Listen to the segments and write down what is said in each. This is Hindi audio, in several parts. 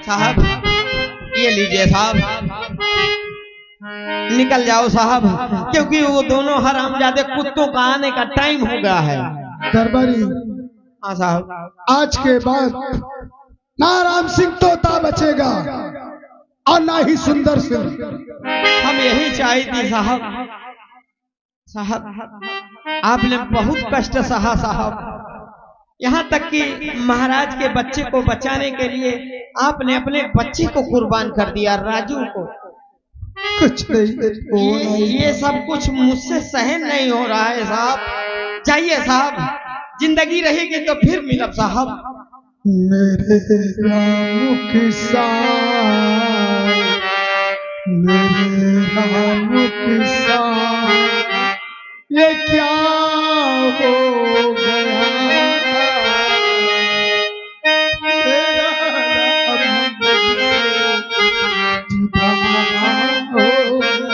साहब ये लीजिए साहब, निकल जाओ साहब, क्योंकि वो दोनों हरामजादे कुत्तों का आने का टाइम हो गया है। दरबारी, हाँ साहब, आज के बाद ना राम सिंह तोता बचेगा और ना ही सुंदर सिंह। हम यही चाहते साहब। साहब आपने बहुत कष्ट सहा साहब, यहाँ तक कि महाराज के बच्चे को बचाने के लिए आपने अपने बच्चे को कुर्बान कर दिया, राजू को। कुछ नहीं, ये सब कुछ मुझसे सहन नहीं हो रहा है साहब। जाइए साहब, जिंदगी रहेगी तो फिर मिलब साहब। मेरे राम किसान, मेरे राम किसान, ये क्या हो गया? तेरा राम जुदा हो गया।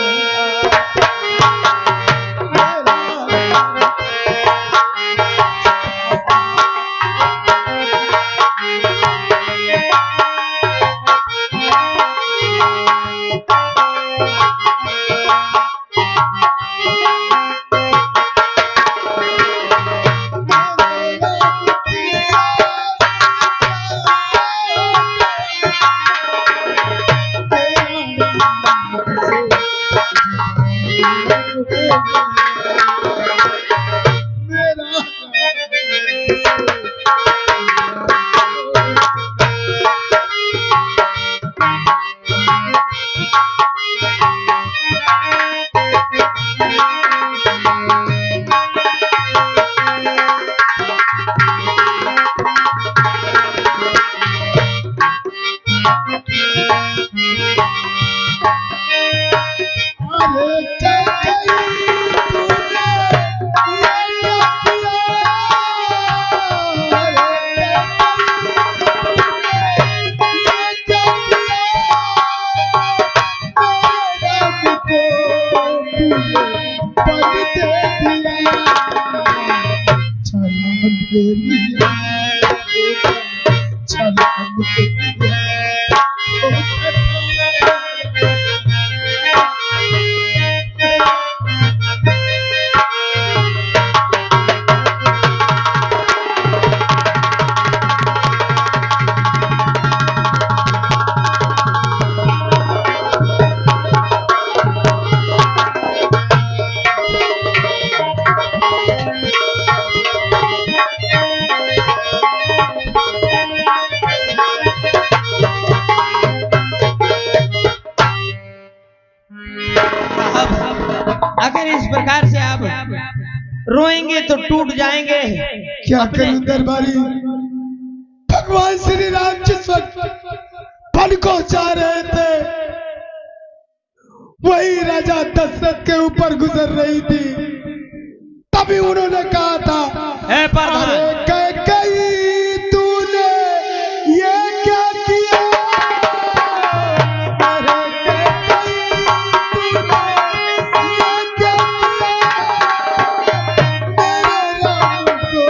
अगर इस प्रकार से आप रोएंगे तो टूट जाएंगे। क्या करूं दरबारी, भगवान श्री राम जिस वक्त फल को चाह रहे थे, वही राजा दशरथ के ऊपर गुजर रही थी। तभी उन्होंने कहा था, है अरे कैकेयी तूने ये क्या किया? अरे कैकेयी तूने ये क्या किया? मेरे राम को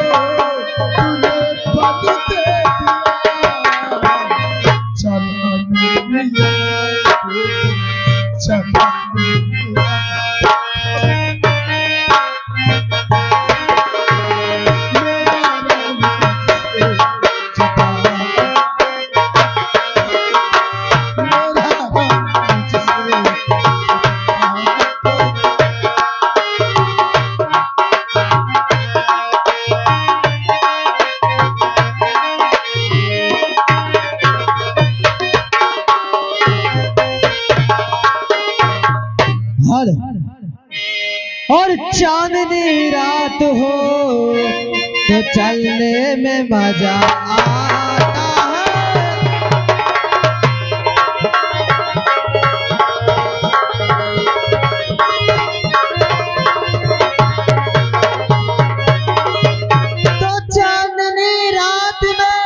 तूने पद दे दिया। चला मेरिया, चला मेरिया। और चांदनी रात हो तो चलने में मजा आता है। तो चांदनी रात में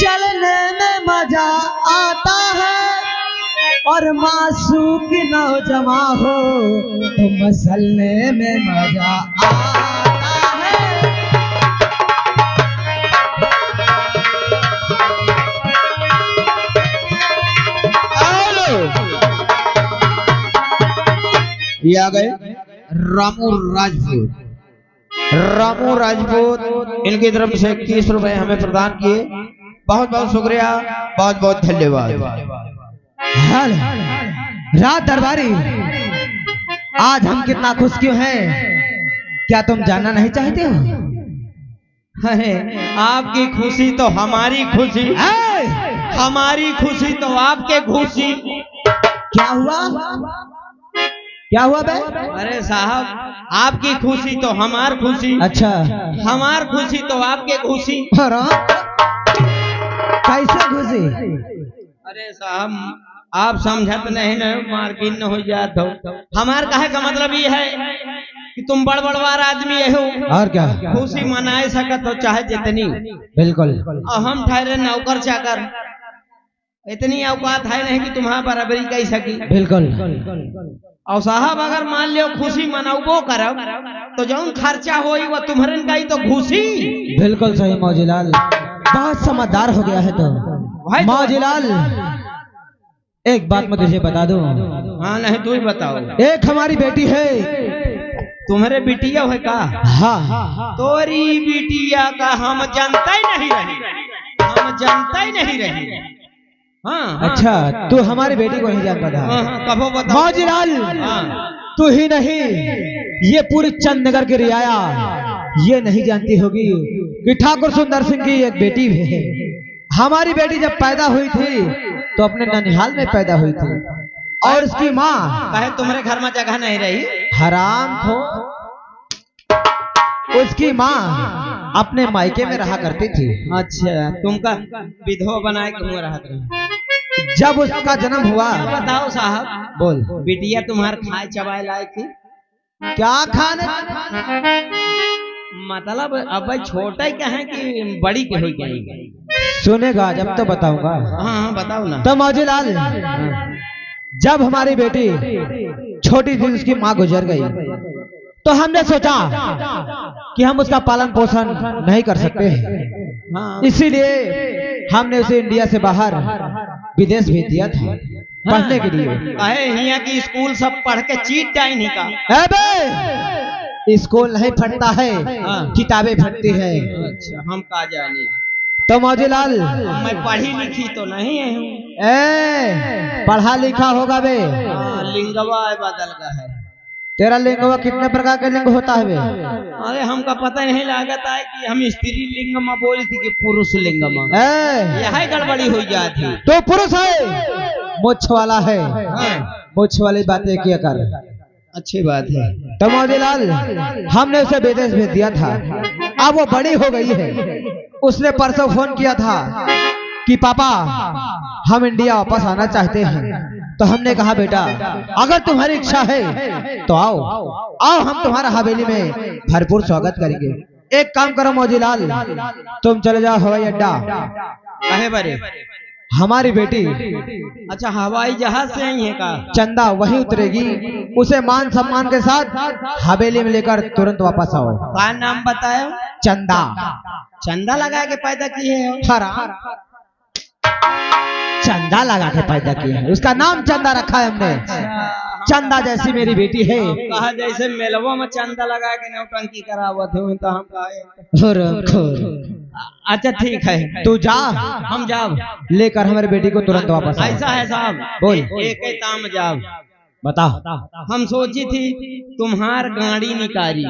चलने में मजा आता है, और मासूक नौजवां हो तो मसलने में मजा आता है। ये आ गए रामू राजपूत। रामू राजपूत इनकी तरफ से 21 रुपए हमें प्रदान किए। बहुत बहुत शुक्रिया, बहुत बहुत धन्यवाद। हेलो रात दरबारी, आज हम कितना खुश क्यों हैं, क्या तुम जानना नहीं चाहते हो? अरे आपकी खुशी तो हमारी खुशी, हमारी खुशी तो आपके खुशी। क्या हुआ, क्या हुआ बे? अरे साहब, आपकी खुशी तो हमार खुशी, अच्छा, हमार खुशी तो आपके खुशी। कैसे खुशी? अरे साहब, आप समझत नहीं न, मार्किन न हो जात हो। हमार कहे का मतलब ये है कि तुम बड़ बड़वार आदमी हो और क्या, खुशी मनाए सकत हो चाहे जितनी। बिल्कुल। और हम ठहरे नौकर चाकर, इतनी औकात है नहीं कि तुम्हारा बराबरी कर सकी। बिल्कुल। और साहब अगर मान लियो खुशी मनाओ करब तो जौन खर्चा होई वो तुम्हारे का ही तो खुशी। बिल्कुल सही मौजीलाल, बहुत समझदार हो गया है तो। मौजीलाल एक बात मैं तुझे बता दूं। हाँ नहीं तू ही बताओ। एक हमारी बेटी है। तुम्हारे बिटिया है का? हाँ। तोरी बिटिया का हम जानता ही नहीं रही, हम जानता ही नहीं रही। हाँ, अच्छा, तू हमारी बेटी को नहीं जानता था? हाँ, कबो बताओ। मौजीलाल तू ही नहीं, ये पूरी चंदनगर की रियाया ये नहीं जानती होगी कि ठाकुर सुंदर सिंह की एक बेटी भी है। हमारी बेटी जब पैदा हुई थी तो अपने ननिहाल में पैदा हुई थी, और उसकी माँ कहे तुम्हारे घर में जगह नहीं रही। हराम हो, उसकी माँ अपने मायके में रहा करती थी। अच्छा, तुमका विधवा बनाए के हुआ रहत रही। जब उसका जन्म हुआ, बताओ साहब, बोल, बिटिया तुम्हारे खाए चबाए लायक थी? क्या खाने? मतलब अब छोटा ही कहे कि बड़ी के हुई कहीं? सुनेगा जब तो बताऊंगा। हाँ बताओ ना। तो मौजीलाल, जब हमारी बेटी छोटी थी उसकी माँ गुजर गई, तो हमने सोचा कि हम उसका पालन पोषण नहीं कर सकते हैं। हाँ। इसीलिए हमने उसे इंडिया से बाहर विदेश भेज दिया था पढ़ने के लिए। कहे यहाँ की स्कूल सब पढ़ के चीट जाए नहीं का? अबे स्कूल नहीं फटता है, किताबें फटती है। अच्छा, हम का जाने। तो मौजीलाल, मैं पढ़ी लिखी तो नहीं हूँ। पढ़ा लिखा होगा बे। लिंगवा बदल गया है। तेरा लिंगवा कितने प्रकार का लिंग होता है बे? अरे हमका पता नहीं लगता है कि हम स्त्री लिंग में बोली थी कि पुरुष लिंग में। यह गड़बड़ी हो जाती। तो पुरुष है, मुछ वाला है। मुछ वाली बातें किया कर। अच्छी बात है। तो मौजीलाल, हमने उसे विदेश भेज दिया था। अब वो बड़ी हो गई है। उसने परसों फोन किया था कि पापा हम इंडिया वापस आना चाहते हैं। तो हमने कहा बेटा अगर तुम्हारी इच्छा है तो आओ, आओ हम तुम्हारा हवेली में भरपूर स्वागत करेंगे। एक काम करो मौजीलाल, तुम चले जाओ हवाई अड्डा। कहे बरे? हमारी बेटी अच्छा हवाई जहाज से आई है का? चंदा वहीं उतरेगी, उसे मान सम्मान के साथ हवेली में लेकर तुरंत वापस आओ। क्या नाम बताया? चंदा। चंदा लगा के पैदा किए है? चंदा लगा के पैदा किया है, उसका नाम चंदा रखा है हमने। चंदा जैसी मेरी बेटी है। कहा जैसे मेलवा में चंदा लगा के नौटंकी करावत हो तो हम कहे। अच्छा ठीक है, तू जा, हम जाओ लेकर हमारी बेटी को तुरंत वापस। ऐसा है साहब, बोल। एक ही ताम जाओ। बता। हम सोची थी तुम्हार गाड़ी निकाली।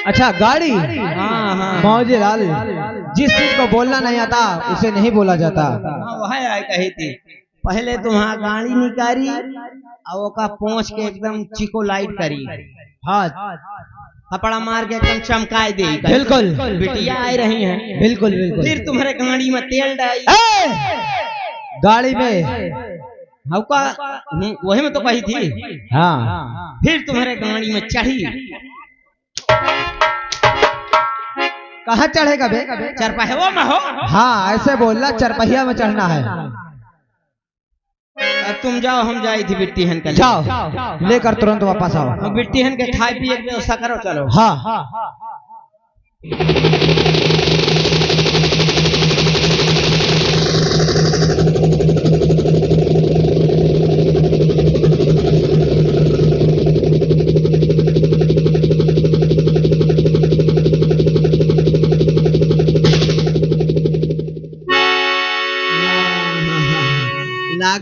अच्छा गाड़ी? हाँ। मौजीलाल, जिस चीज को बोलना नहीं आता उसे नहीं बोला जाता। हाँ वह आई कही थी। पहले तुम्हारा गाड़ी निकाली और का पहुंच के एकदम चिको लाइट करी। हाँ, कपड़ा मार के एकदम चमकाए दे। बिल्कुल। बिटिया आई रही हैं। बिल्कुल बिल्कुल। फिर तुम्हारे गाड़ी में तेल डाली। गाड़ी में हौका वही में तो कही थी। हाँ। फिर तुम्हारे गाड़ी में चढ़ी। कहाँ चढ़ेगा बे? चरपहिया में हो? हाँ ऐसे बोलना, चरपहिया में चढ़ना है। तुम जाओ, हम जाई थी बिट्टीहन के। जाओ लेकर तुरंत वापस आओ। बिट्टीहन के खाए पिए की व्यवस्था करो। चलो। हाँ।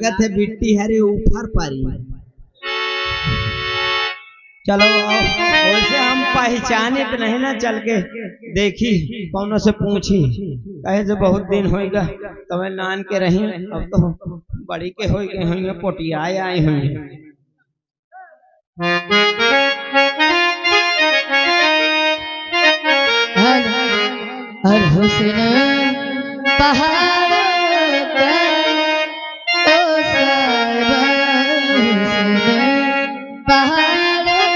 लागत है बिट्टी हरे ऊपर पारी। चलो वैसे हम पहचाने तो नहीं ना, चल के देखी कौनों से पूछी, कहे जो बहुत दिन होगा तो मैं नान के रही, अब तो बड़ी के हो गए होंगे, पोटियाए आए होंगे। हर हुस्न पहाड़ों पर, ओ सारा हुस्न पहाड़ों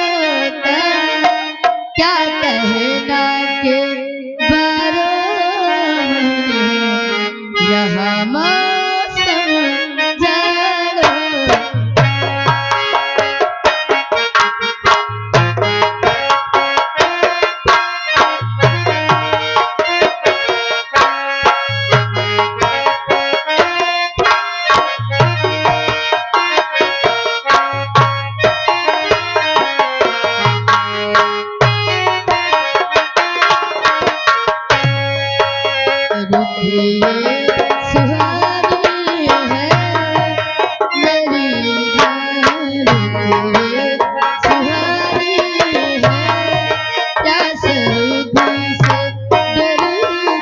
पर, क्या कहना के बारों में यहाँ मौसम जाड़ों। सुहानी है मेरी जान, सुहानी है, क्या सर्दी से डर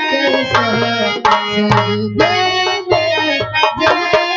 के सर्दी में जवानी।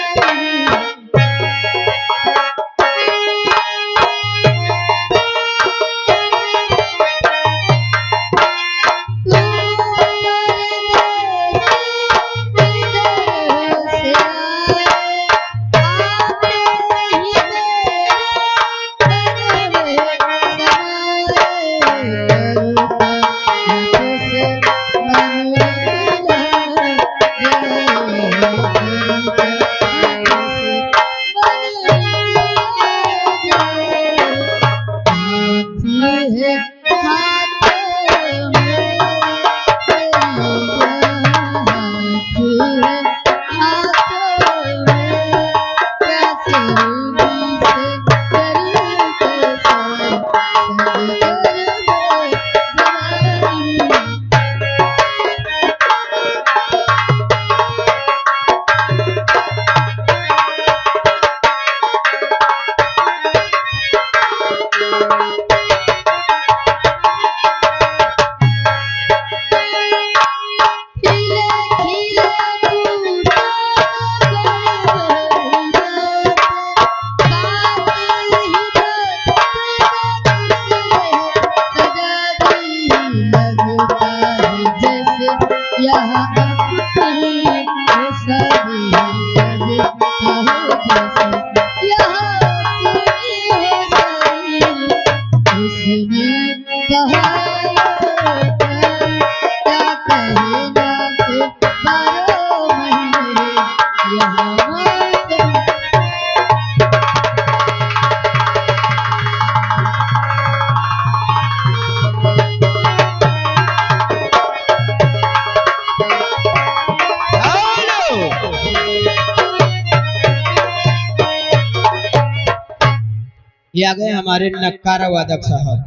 ये आ गए हमारे नक्कारा वादक साहब,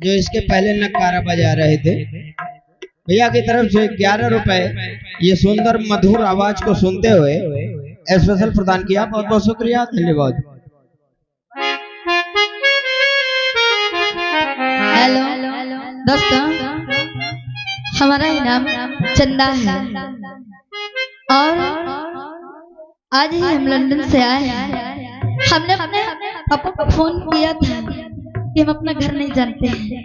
जो इसके पहले नक्कारा बजा रहे थे। भैया की तरफ से 11 रुपए ये सुंदर मधुर आवाज को सुनते हुए स्पेशल प्रदान किया। बहुत बहुत शुक्रिया, धन्यवाद। हेलो दोस्तों, हमारा इनाम चंदा है और आज ही हम लंदन से आए हैं। हमने अपने पापा को फोन किया था कि हम अपना घर नहीं जानते हैं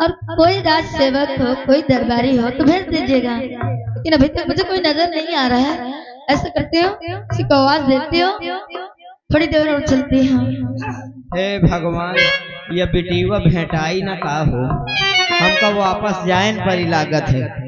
और कोई राज सेवक हो, कोई दरबारी हो तो भेज दीजिएगा, लेकिन अभी तक मुझे कोई नजर नहीं आ रहा है। ऐसा करते हो, किसी को आवाज देते हो, थोड़ी देर और चलती हूँ। हे भगवान, ये बेटीवा भेंटाई ना का हो, हमका वापस जायन पर ही लागत है।